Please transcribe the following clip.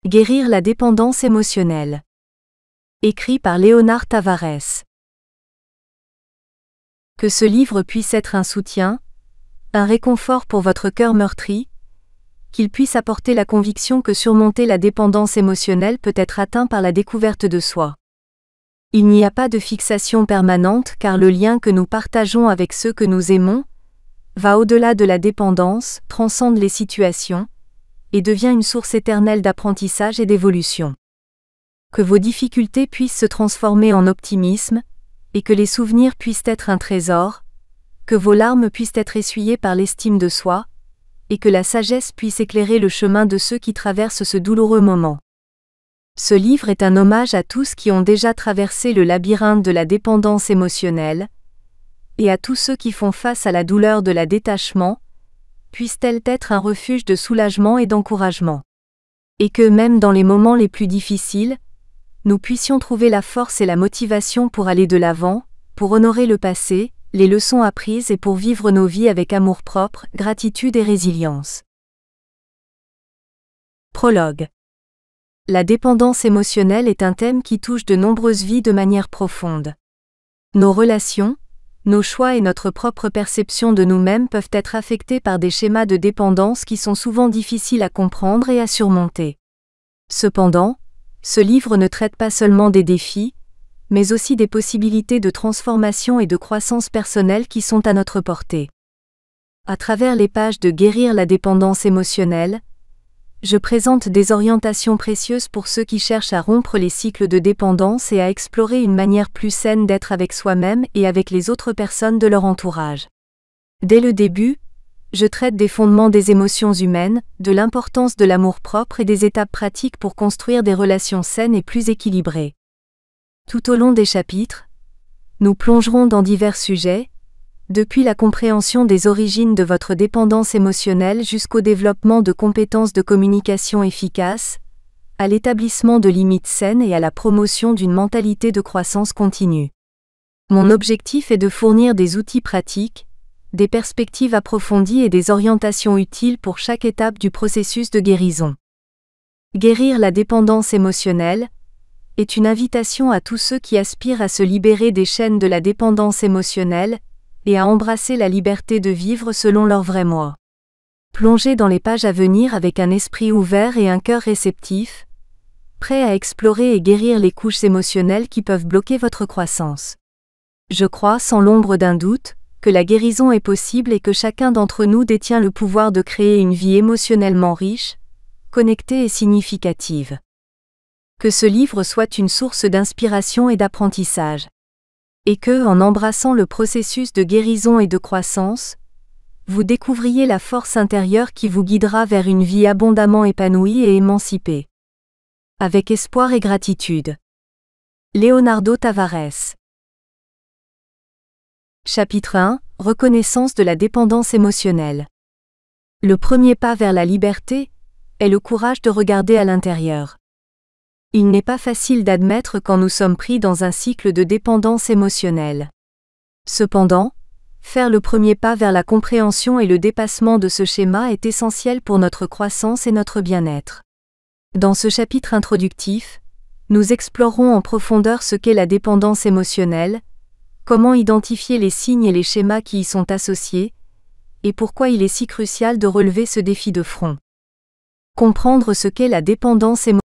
Guérir la dépendance émotionnelle. Écrit par Léonard Tavares. Que ce livre puisse être un soutien, un réconfort pour votre cœur meurtri, qu'il puisse apporter la conviction que surmonter la dépendance émotionnelle peut être atteint par la découverte de soi. Il n'y a pas de fixation permanente car le lien que nous partageons avec ceux que nous aimons va au-delà de la dépendance, transcende les situations, et devient une source éternelle d'apprentissage et d'évolution. Que vos difficultés puissent se transformer en optimisme, et que les souvenirs puissent être un trésor, que vos larmes puissent être essuyées par l'estime de soi, et que la sagesse puisse éclairer le chemin de ceux qui traversent ce douloureux moment. Ce livre est un hommage à tous qui ont déjà traversé le labyrinthe de la dépendance émotionnelle, et à tous ceux qui font face à la douleur de la détachement, puisse-t-elle être un refuge de soulagement et d'encouragement. Et que même dans les moments les plus difficiles, nous puissions trouver la force et la motivation pour aller de l'avant, pour honorer le passé, les leçons apprises et pour vivre nos vies avec amour-propre, gratitude et résilience. Prologue. La dépendance émotionnelle est un thème qui touche de nombreuses vies de manière profonde. Nos relations, nos choix et notre propre perception de nous-mêmes peuvent être affectés par des schémas de dépendance qui sont souvent difficiles à comprendre et à surmonter. Cependant, ce livre ne traite pas seulement des défis, mais aussi des possibilités de transformation et de croissance personnelle qui sont à notre portée. À travers les pages de Guérir la dépendance émotionnelle, je présente des orientations précieuses pour ceux qui cherchent à rompre les cycles de dépendance et à explorer une manière plus saine d'être avec soi-même et avec les autres personnes de leur entourage. Dès le début, je traite des fondements des émotions humaines, de l'importance de l'amour-propre et des étapes pratiques pour construire des relations saines et plus équilibrées. Tout au long des chapitres, nous plongerons dans divers sujets, depuis la compréhension des origines de votre dépendance émotionnelle jusqu'au développement de compétences de communication efficaces, à l'établissement de limites saines et à la promotion d'une mentalité de croissance continue. Mon objectif est de fournir des outils pratiques, des perspectives approfondies et des orientations utiles pour chaque étape du processus de guérison. Guérir la dépendance émotionnelle est une invitation à tous ceux qui aspirent à se libérer des chaînes de la dépendance émotionnelle et à embrasser la liberté de vivre selon leur vrai moi. Plongez dans les pages à venir avec un esprit ouvert et un cœur réceptif, prêt à explorer et guérir les couches émotionnelles qui peuvent bloquer votre croissance. Je crois, sans l'ombre d'un doute, que la guérison est possible et que chacun d'entre nous détient le pouvoir de créer une vie émotionnellement riche, connectée et significative. Que ce livre soit une source d'inspiration et d'apprentissage. Et que, en embrassant le processus de guérison et de croissance, vous découvriez la force intérieure qui vous guidera vers une vie abondamment épanouie et émancipée. Avec espoir et gratitude. Leonardo Tavares. Chapitre 1. Reconnaissance de la dépendance émotionnelle. Le premier pas vers la liberté est le courage de regarder à l'intérieur. Il n'est pas facile d'admettre quand nous sommes pris dans un cycle de dépendance émotionnelle. Cependant, faire le premier pas vers la compréhension et le dépassement de ce schéma est essentiel pour notre croissance et notre bien-être. Dans ce chapitre introductif, nous explorerons en profondeur ce qu'est la dépendance émotionnelle, comment identifier les signes et les schémas qui y sont associés, et pourquoi il est si crucial de relever ce défi de front. Comprendre ce qu'est la dépendance émotionnelle